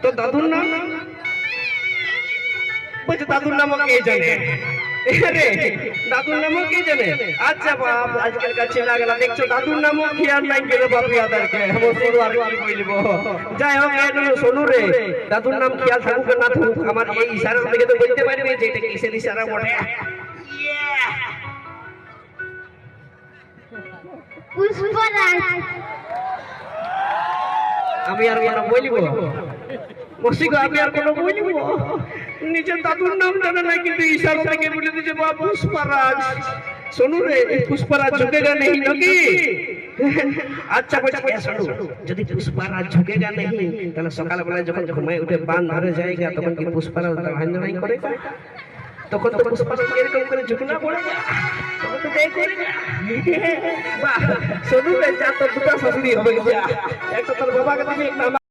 তো দাদুর নাম বলছে দাদুর নামও কে জানে রে দাদুর নামও কে জানে আচ্ছা বাপ আজকালকার ছেলেগুলা দেখছো দাদুর নামও খেয়াল নাই গেলে বাপি আদারকে এমন সরু আর কি বলবো যাই হোক এটা শোনো রে দাদুর নাম খেয়াল থাকুক না থাকুক আমার এই ইশারা থেকে তো বলতে পারবে যে এটা কিসের ইশারা বটে পুষ্পরাজ আমি আর কোনো বলবো মসিক আমি আর কোনো বলবো নিজের দাদুর নাম জানে না কিন্তু ইশারা থেকে বলে দিয়েছে বাবা পুষ্পরাজ শোনো রে পুষ্পরাজ ঝুঁকেগা নেই নাকি আচ্ছা বলছি শোনো যদি পুষ্পরাজ ঝুঁকেগা নেই তাহলে সকালবেলায় যখন ঘুমায় উঠে বান ধরে যায়গা তখন কি পুষ্পরাজ হান্ডাই করে তখন তো পুষ্পরাজ এরকম করে ঝুঁকনা পড়ে যায় তখন তো দেখ করে বাহ শোনো রে যা তো দুটো শাশুড়ি হবে যা একটা তোর বাবাকে তুমি